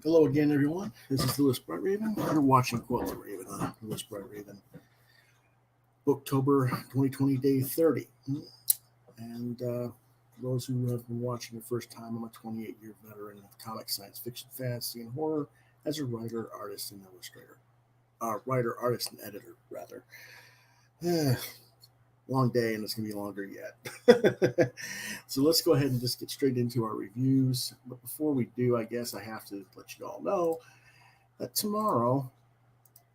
Hello again, everyone. This is Lewis Bright Raven. You're watching Quoth the Raven, Lewis Bright Raven. Booktober 2020, day 30. And for those who have been watching the first time, I'm a 28-year veteran of comic, science fiction, fantasy, and horror as a writer, artist, and illustrator. Writer, artist, and editor, rather. Long day, and it's going to be longer yet. So let's go ahead and just get straight into our reviews. But before we do, I guess I have to let you all know that tomorrow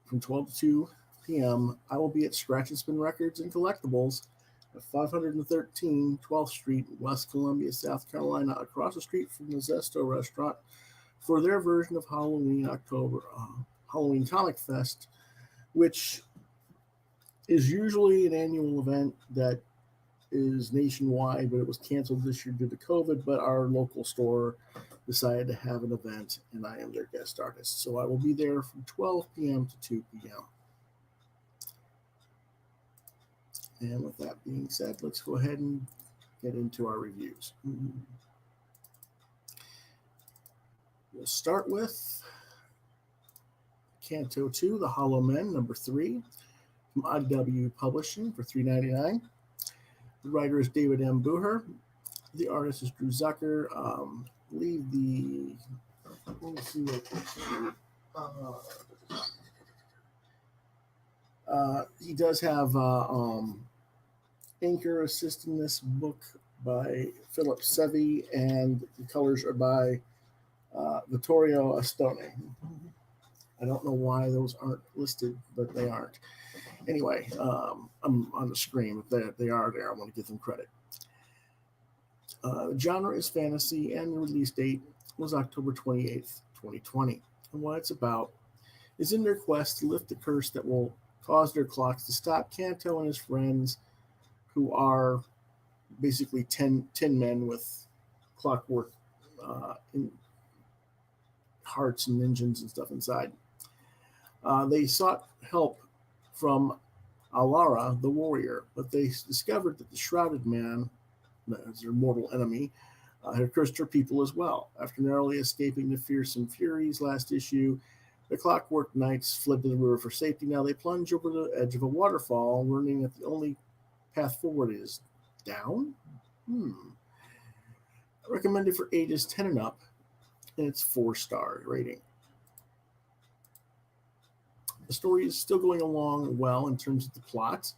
from 12 to 2 p.m., I will be at Scratch and Spin Records and Collectibles at 513 12th Street, West Columbia, South Carolina, across the street from the Zesto restaurant for their version of Halloween Comic Fest, which is usually an annual event that is nationwide, but it was canceled this year due to COVID. But our local store decided to have an event, and I am their guest artist. So I will be there from 12 p.m. to 2 p.m. And with that being said, let's go ahead and get into our reviews. We'll start with Canto 2, The Hollow Men, number 3. From IDW Publishing for $3.99. The writer is David M. Booher. The artist is Drew Zucker. Let me see what he does have inker assisting this book by Philip Sevi, and the colors are by Vittorio Astone. I don't know why those aren't listed, but they aren't. Anyway, I'm on the screen, but they are there. I want to give them credit. The genre is fantasy, and the release date was October 28th, 2020. And what it's about is in their quest to lift the curse that will cause their clocks to stop, Canto and his friends, who are basically 10 men with clockwork in hearts and engines and stuff inside. They sought help from Alara, the warrior, but they discovered that the Shrouded Man, as their mortal enemy, had cursed her people as well. After narrowly escaping the fearsome Furies last issue, the Clockwork Knights fled to the river for safety. Now they plunge over the edge of a waterfall, learning that the only path forward is down. Recommended for ages 10 and up, and it's 4-star rating. The story is still going along well in terms of the plot,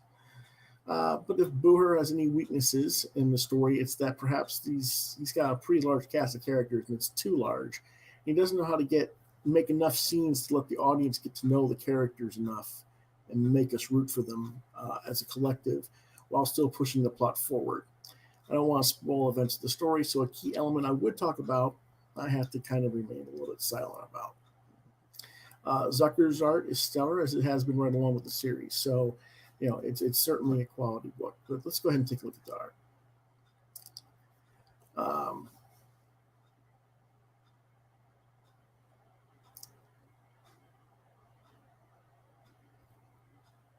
but if Booher has any weaknesses in the story, it's that perhaps he's got a pretty large cast of characters, and it's too large. He doesn't know how to make enough scenes to let the audience get to know the characters enough and make us root for them as a collective, while still pushing the plot forward. I don't want to spoil events of the story, so a key element I would talk about, I have to kind of remain a little bit silent about. Zucker's art is stellar, as it has been right along with the series. So, it's certainly a quality book. But let's go ahead and take a look at the art.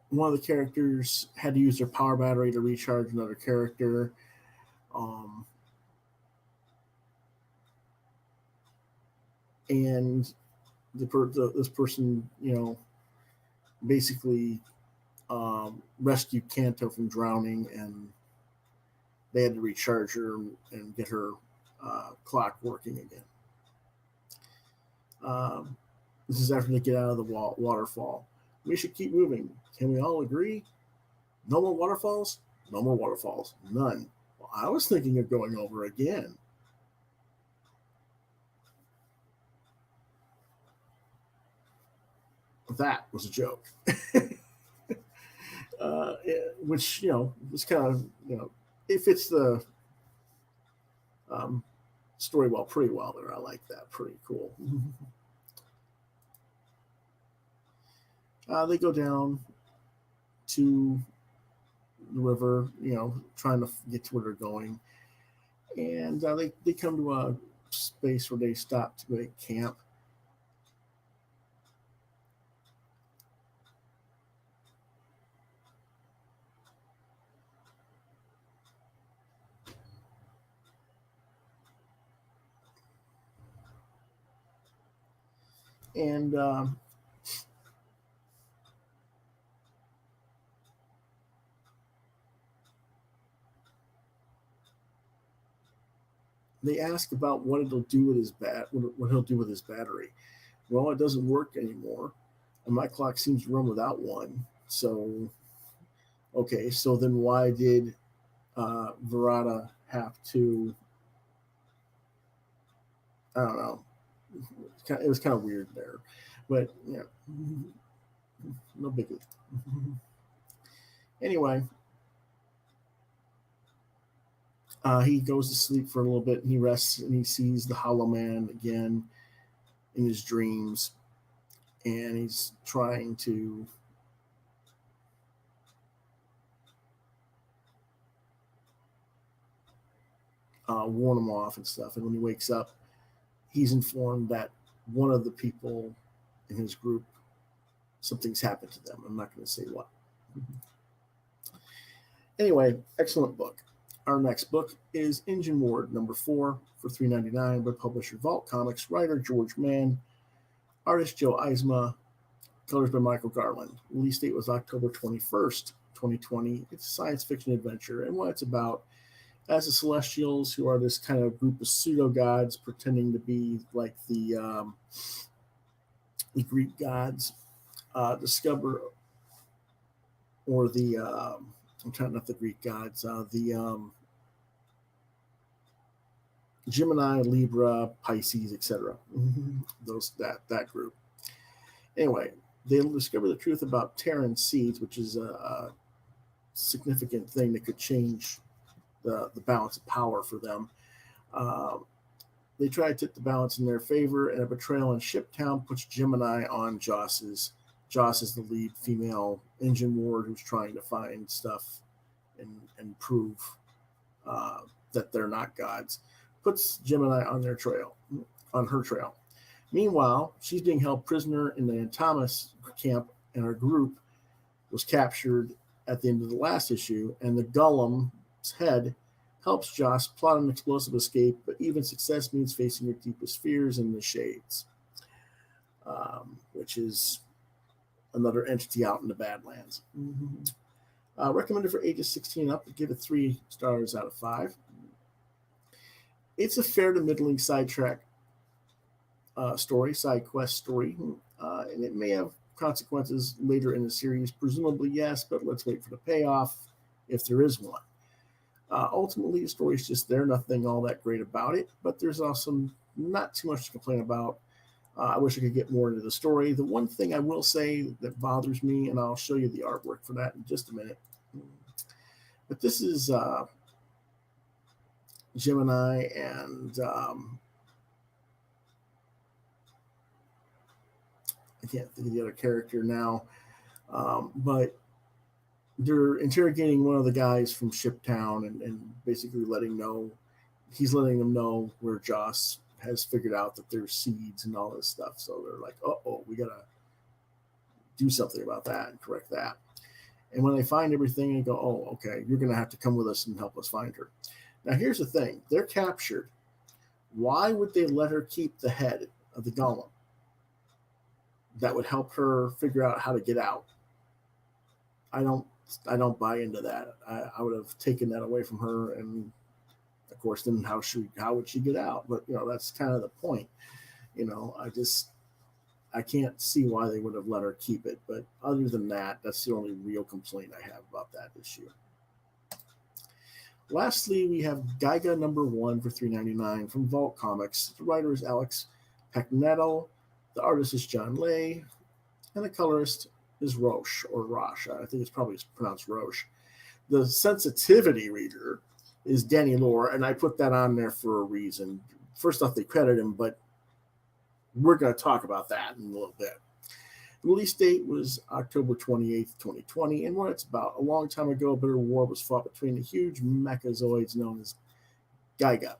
One of the characters had to use their power battery to recharge another character. And this person, basically rescued Canto from drowning, and they had to recharge her and get her clock working again. This is after they get out of the waterfall. We should keep moving. Can we all agree? No more waterfalls? No more waterfalls. None. Well, I was thinking of going over again. That was a joke. Which, was kind of, it fits the story pretty well there. I like that. Pretty cool. They go down to the river, trying to get to where they're going. And they come to a space where they stop to make camp. And they ask about what it'll do with his what he'll do with his battery. Well, it doesn't work anymore, and my clock seems to run without one. So, okay, so then why did Verada have to? I don't know. It was kind of weird there, but yeah, no biggie. Anyway, he goes to sleep for a little bit and he rests and he sees the Hollow Man again in his dreams, and he's trying to warn him off and stuff. And when he wakes up, he's informed that one of the people in his group, something's happened to them. I'm not going to say what. Anyway, excellent book. Our next book is Engine Ward number 4 for $3.99 by publisher Vault Comics, writer George Mann, artist Joe Eisma, colors by Michael Garland. Release date was October 21st, 2020. It's a science fiction adventure, and what it's about, as the Celestials, who are this kind of group of pseudo gods pretending to be like the Greek gods, discover, or the I'm trying not the Greek gods, the Gemini, Libra, Pisces, etc. Those that group. Anyway, they'll discover the truth about Terran seeds, which is a significant thing that could change the balance of power for them. They try to tip the balance in their favor, and a betrayal in Shiptown puts Gemini on Joss's. Joss is the lead female engine ward who's trying to find stuff and prove that they're not gods. Puts Gemini on her trail. Meanwhile, she's being held prisoner in the Antamas camp, and her group was captured at the end of the last issue, and the Golem's head helps Joss plot an explosive escape, but even success means facing her deepest fears in the Shades, which is another entity out in the Badlands. Recommended for ages 16 up. Give it 3 stars out of 5. It's a fair to middling sidetrack side quest story, and it may have consequences later in the series. Presumably, yes, but let's wait for the payoff if there is one. Ultimately, the story is just there, nothing all that great about it, but there's also not too much to complain about. I wish I could get more into the story. The one thing I will say that bothers me, and I'll show you the artwork for that in just a minute, but this is Gemini and I can't think of the other character now, but they're interrogating one of the guys from Shiptown and basically letting them know where Joss has figured out that there's seeds and all this stuff. So they're like, oh, we gotta do something about that and correct that. And when they find everything, they go, oh, okay, you're gonna have to come with us and help us find her. Now here's the thing: they're captured. Why would they let her keep the head of the golem? That would help her figure out how to get out. I don't buy into that. I would have taken that away from her, and of course, then how would she get out? But that's kind of the point. I can't see why they would have let her keep it. But other than that, that's the only real complaint I have about that issue. Lastly, we have GIGA number 1 for $3.99 from Vault Comics. The writer is Alex Pagnetto. The artist is John Lay, and the colorist is Roche, or Roche. I think it's probably pronounced Roche. The sensitivity reader is Danny Lore, and I put that on there for a reason. First off, they credit him, but we're going to talk about that in a little bit. The release date was October 28th, 2020, and what it's about: a long time ago, a bitter war was fought between the huge mechazoids known as GIGA.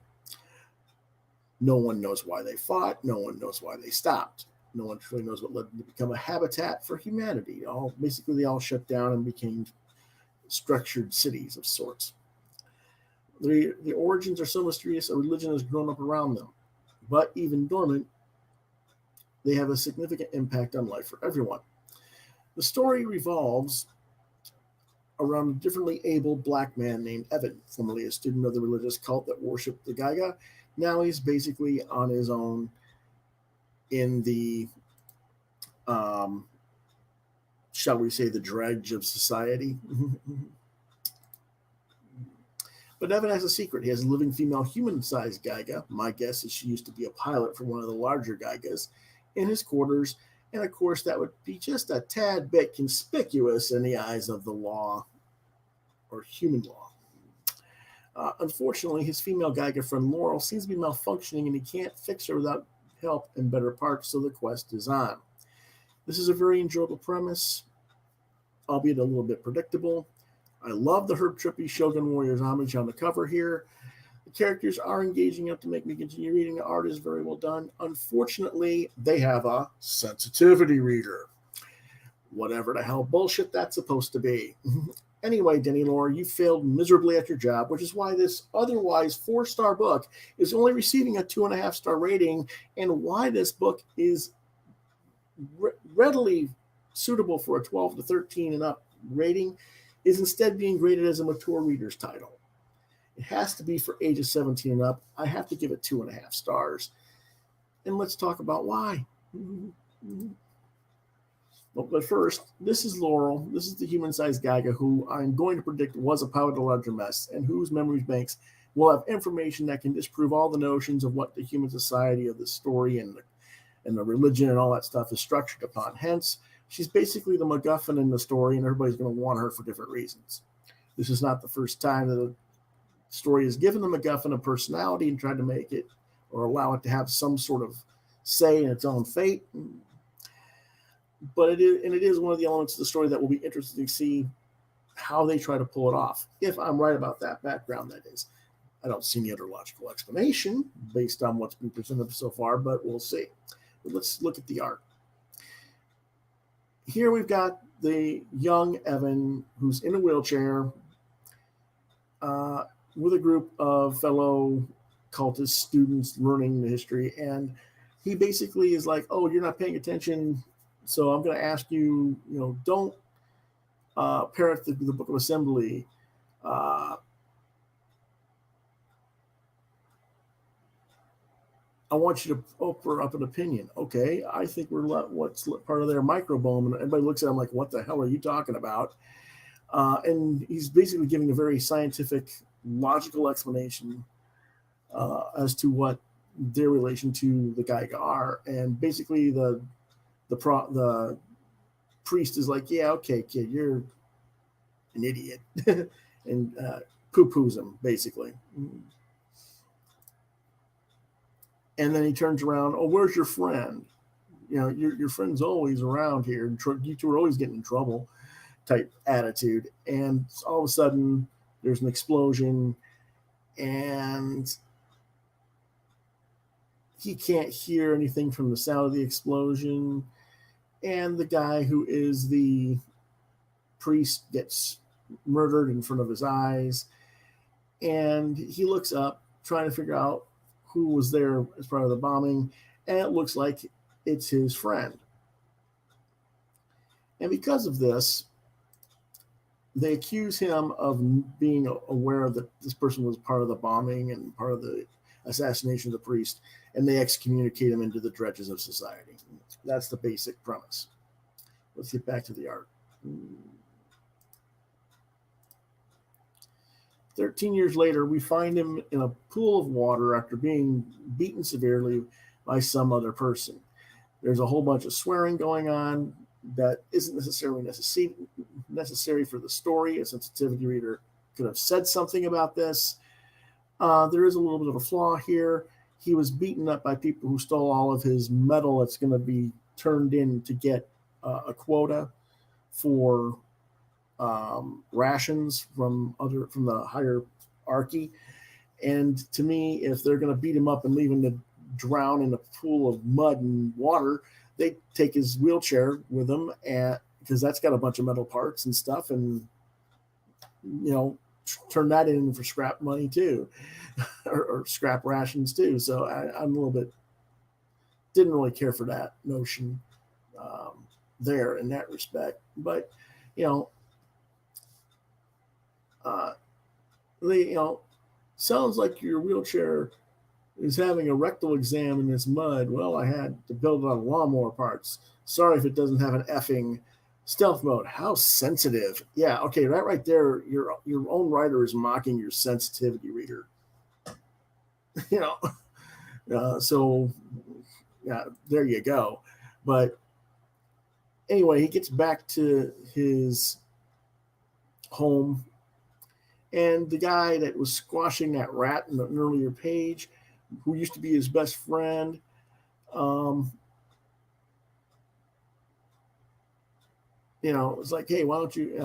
No one knows why they fought. No one knows why they stopped. No one truly knows what led them to become a habitat for humanity. Basically, they all shut down and became structured cities of sorts. The origins are so mysterious, a religion has grown up around them. But even dormant, they have a significant impact on life for everyone. The story revolves around a differently able black man named Evan, formerly a student of the religious cult that worshipped the GIGA. Now he's basically on his own in the, um, shall we say, the dredge of society. But Evan has a secret. He has a living female human-sized GIGA. My guess is she used to be a pilot for one of the larger GIGAs in his quarters. And of course, that would be just a tad bit conspicuous in the eyes of the law or human law. Unfortunately, his female GIGA friend Laurel seems to be malfunctioning and he can't fix her without help and better parts, so the quest is on. This is a very enjoyable premise, albeit a little bit predictable. I love the Herb Trippy Shogun Warriors homage on the cover here. The characters are engaging enough to make me continue reading. The art is very well done. Unfortunately, they have a sensitivity reader. Whatever the hell bullshit that's supposed to be. Anyway, Denny Lore, you failed miserably at your job, which is why this otherwise 4-star book is only receiving a 2.5-star rating, and why this book is readily suitable for a 12 to 13 and up rating is instead being graded as a mature reader's title. It has to be for ages 17 and up. I have to give it 2.5 stars. And let's talk about why. But first, this is Laurel. This is the human-sized GIGA who I'm going to predict was a pilot of a larger mess and whose memory banks will have information that can disprove all the notions of what the human society of the story and the religion and all that stuff is structured upon. Hence, she's basically the MacGuffin in the story, and everybody's going to want her for different reasons. This is not the first time that a story has given the MacGuffin a personality and tried to make it or allow it to have some sort of say in its own fate. But it is one of the elements of the story that will be interesting to see how they try to pull it off. If I'm right about that background, that is. I don't see any other logical explanation based on what's been presented so far, but we'll see. But let's look at the art. Here we've got the young Evan who's in a wheelchair with a group of fellow cultist students learning the history. And he basically is like, oh, you're not paying attention, so I'm going to ask you, don't parrot the Book of Assembly. I want you to offer up an opinion. Okay, I think we're what's part of their microbiome. And everybody looks at him like, what the hell are you talking about? And he's basically giving a very scientific, logical explanation as to what their relation to the GIGA are. And basically the priest is like, yeah, okay, kid, you're an idiot. And poo-poos him, basically. And then he turns around, oh, where's your friend? Your friend's always around here. You two are always getting in trouble type attitude. And all of a sudden, there's an explosion, and he can't hear anything from the sound of the explosion. And the guy who is the priest gets murdered in front of his eyes. And he looks up, trying to figure out who was there as part of the bombing, and it looks like it's his friend. And because of this, they accuse him of being aware that this person was part of the bombing and part of the assassination of the priest, and they excommunicate him into the dredges of society. That's the basic premise. Let's get back to the art. 13 years later, we find him in a pool of water after being beaten severely by some other person. There's a whole bunch of swearing going on that isn't necessarily necessary for the story. A sensitivity reader could have said something about this. There is a little bit of a flaw here. He was beaten up by people who stole all of his metal that's going to be turned in to get a quota for rations from the hierarchy. And to me, if they're going to beat him up and leave him to drown in a pool of mud and water, they take his wheelchair with them, and because that's got a bunch of metal parts and stuff, and turn that in for scrap money too, or scrap rations too. So I'm a little bit didn't really care for that notion there in that respect. But, you know, they, sounds like your wheelchair is having a rectal exam in this mud. Well, I had to build it on lawnmower parts. Sorry if it doesn't have an effing stealth mode. How sensitive. Yeah, okay, right there, your own writer is mocking your sensitivity reader. you know, so yeah, there you go. But anyway, he gets back to his home, and the guy that was squashing that rat in an earlier page, who used to be his best friend, it's like, hey, why don't you,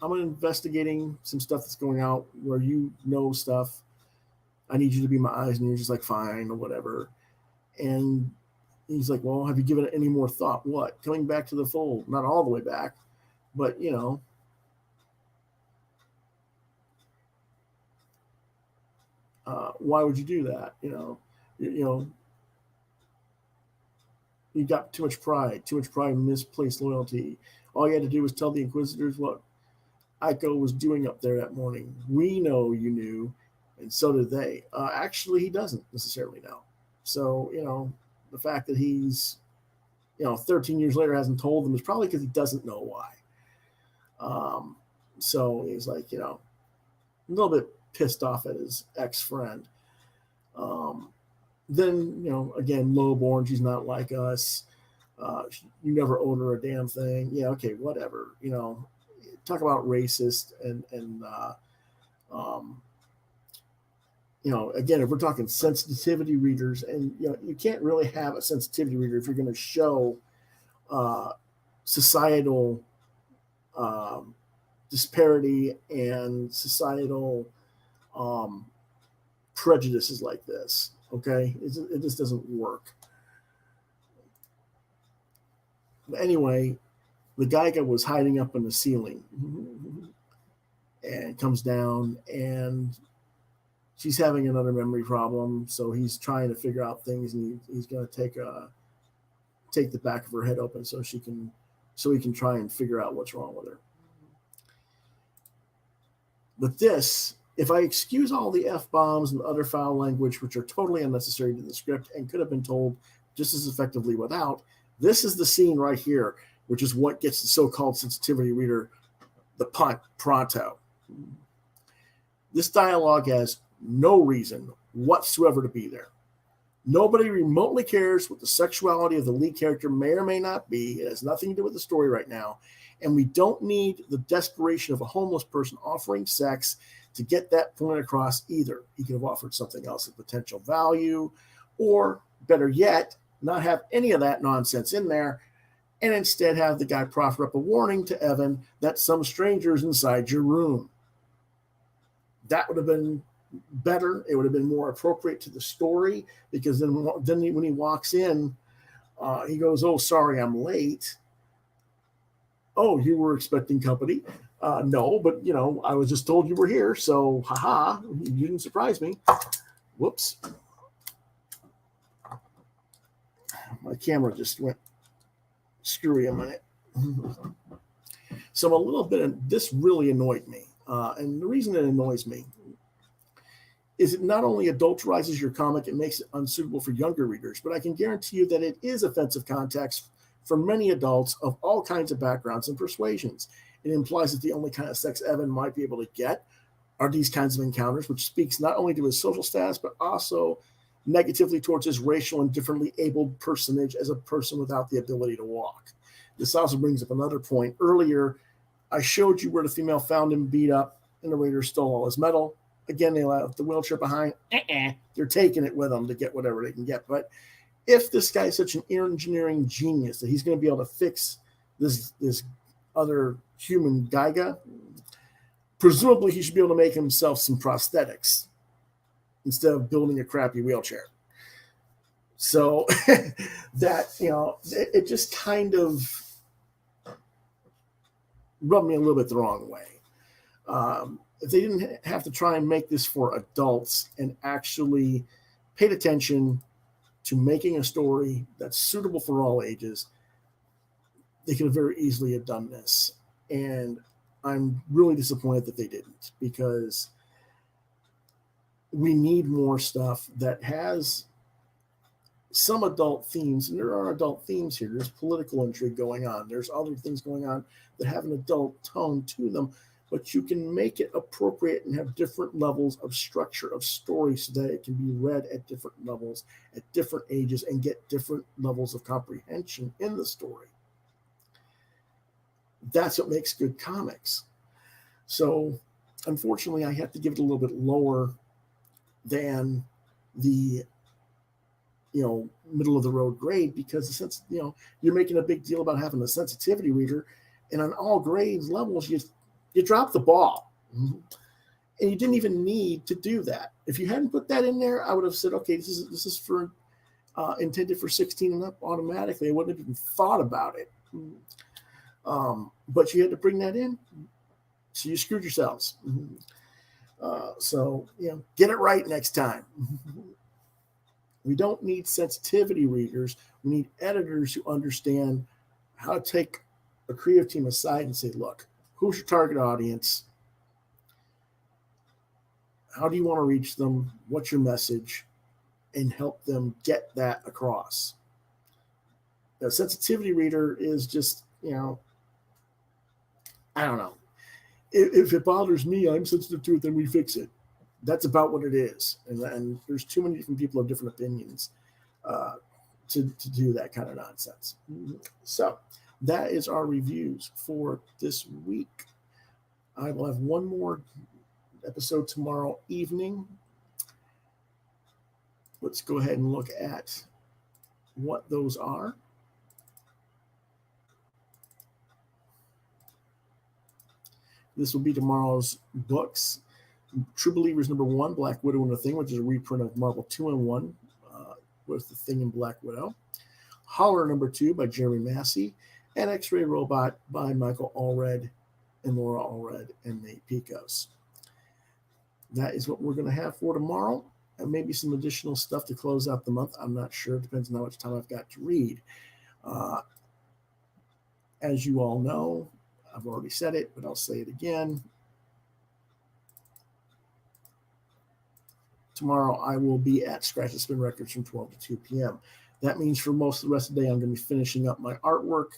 I'm investigating some stuff that's going out where stuff. I need you to be my eyes and ears. Just like, fine, or whatever. And he's like, well, have you given it any more thought? What? Coming back to the fold? Not all the way back, but, why would you do that? You got too much pride, misplaced loyalty. All you had to do was tell the Inquisitors what Iko was doing up there that morning. We know you knew, and so did they. Actually, he doesn't necessarily know. So, the fact that he's, 13 years later hasn't told them is probably because he doesn't know why. So he's like, a little bit pissed off at his ex-friend. Then, again, lowborn, she's not like us. You never owed her a damn thing. Yeah, okay, whatever. Talk about racist and again, if we're talking sensitivity readers, and you can't really have a sensitivity reader if you're going to show societal disparity and societal prejudices like this. Okay, it just doesn't work. But anyway, the GIGA was hiding up in the ceiling and comes down, and she's having another memory problem. So he's trying to figure out things, and he's going to take the back of her head open so he can try and figure out what's wrong with her. But this, if I excuse all the F-bombs and other foul language, which are totally unnecessary to the script and could have been told just as effectively without, this is the scene right here, which is what gets the so-called sensitivity reader the punt pronto. This dialogue has no reason whatsoever to be there. Nobody remotely cares what the sexuality of the lead character may or may not be. It has nothing to do with the story right now. And we don't need the desperation of a homeless person offering sex to get that point across either. He could have offered something else of potential value, or better yet, not have any of that nonsense in there, and instead have the guy proffer up a warning to Evan that some stranger's inside your room. That would have been better. It would have been more appropriate to the story, because then when he walks in, he goes, "Oh, sorry, I'm late." "Oh, you were expecting company?" "No, but I was just told you were here, so haha, you didn't surprise me." Whoops. My camera just went screwy a minute. So I'm a little bit, this really annoyed me. And the reason it annoys me is it not only adulterizes your comic, it makes it unsuitable for younger readers, but I can guarantee you that it is offensive context for many adults of all kinds of backgrounds and persuasions. It implies that the only kind of sex Evan might be able to get are these kinds of encounters, which speaks not only to his social status, but also negatively towards his racial and differently abled personage as a person without the ability to walk. This also brings up another point. Earlier, I showed you where the female found him beat up and the raiders stole all his metal. Again, they left the wheelchair behind. They're taking it with them to get whatever they can get. But if this guy is such an engineering genius that he's going to be able to fix this other human GIGA, presumably he should be able to make himself some prosthetics instead of building a crappy wheelchair. So that, it just kind of rubbed me a little bit the wrong way. If they didn't have to try and make this for adults and actually paid attention to making a story that's suitable for all ages, they could have very easily have done this. And I'm really disappointed that they didn't, because we need more stuff that has some adult themes, and there are adult themes here. There's political intrigue going on. There's other things going on that have an adult tone to them, but you can make it appropriate and have different levels of structure of story so that it can be read at different levels, at different ages, and get different levels of comprehension in the story. That's what makes good comics. So, unfortunately, I have to give it a little bit lower than the middle of the road grade, because the sense, you're making a big deal about having a sensitivity reader, and on all grades levels, you drop the ball, and you didn't even need to do that. If you hadn't put that in there, I would have said, okay, this is for intended for 16 and up automatically. I wouldn't have even thought about it. But you had to bring that in, so you screwed yourselves. So get it right next time. We don't need sensitivity readers. We need editors who understand how to take a creative team aside and say, look, who's your target audience? How do you want to reach them? What's your message? And help them get that across. A sensitivity reader is just, I don't know. If it bothers me, I'm sensitive to it, then we fix it. That's about what it is. And there's too many different people of different opinions to do that kind of nonsense. So that is our reviews for this week. I will have one more episode tomorrow evening. Let's go ahead and look at what those are. This will be tomorrow's books. True Believers #1, Black Widow and the Thing, which is a reprint of Marvel 2-in-1 with the Thing and Black Widow. Holler #2 by Jeremy Massey, and X-Ray Robot by Michael Allred and Laura Allred and Nate Picos. That is what we're going to have for tomorrow, and maybe some additional stuff to close out the month. I'm not sure. It depends on how much time I've got to read. As you all know, I've already said it, but I'll say it again. Tomorrow, I will be at Scratch and Spin Records from 12 to 2 p.m. That means for most of the rest of the day, I'm going to be finishing up my artwork.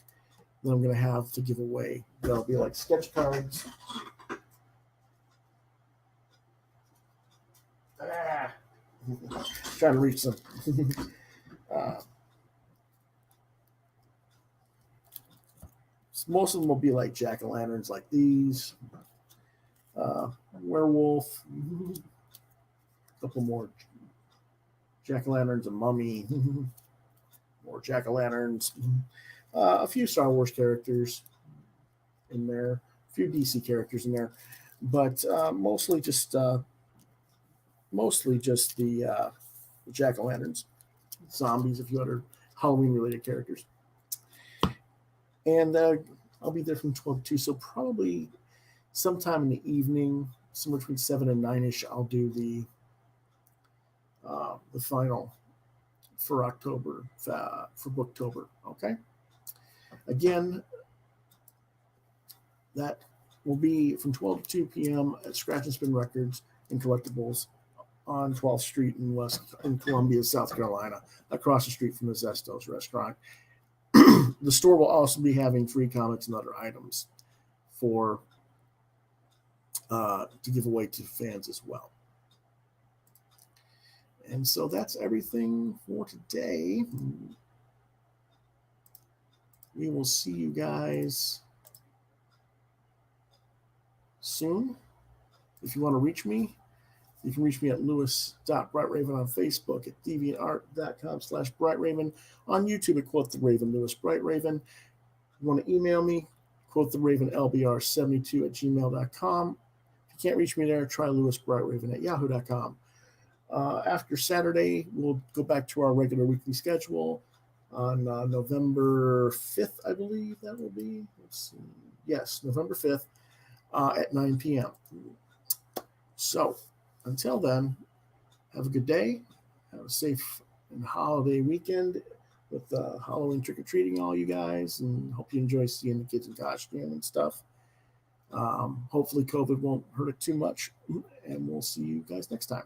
Then I'm going to have to give away. There'll be like sketch cards. Trying to reach some. Most of them will be like jack-o'-lanterns like these. Werewolf. A couple more jack-o'-lanterns, a mummy. More jack-o'-lanterns. A few Star Wars characters in there. A few DC characters in there. But mostly just the jack-o'-lanterns. Zombies, a few other Halloween-related characters. And I'll be there from 12 to 2, so probably sometime in the evening, somewhere between 7 and 9-ish, I'll do the final for October, for Booktober, okay? Again, that will be from 12 to 2 p.m. at Scratch and Spin Records and Collectibles on 12th Street in Columbia, South Carolina, across the street from the Zestos restaurant. The store will also be having free comics and other items to give away to fans as well. And so that's everything for today. We will see you guys soon. If you want to reach me, you can reach me at lewis.brightraven on Facebook, at deviantart.com/brightraven, on YouTube at Quoth the Raven, Lewis Brightraven. You want to email me, quoththeravenlbr72@gmail.com. If you can't reach me there, try lewisbrightraven@yahoo.com. After Saturday, we'll go back to our regular weekly schedule on November 5th, I believe that will be. Let's see. Yes, November 5th at 9 p.m. So, until then, have a good day, have a safe and holiday weekend with Halloween trick-or-treating, all you guys, and hope you enjoy seeing the kids in costume and stuff. Hopefully COVID won't hurt it too much, and we'll see you guys next time.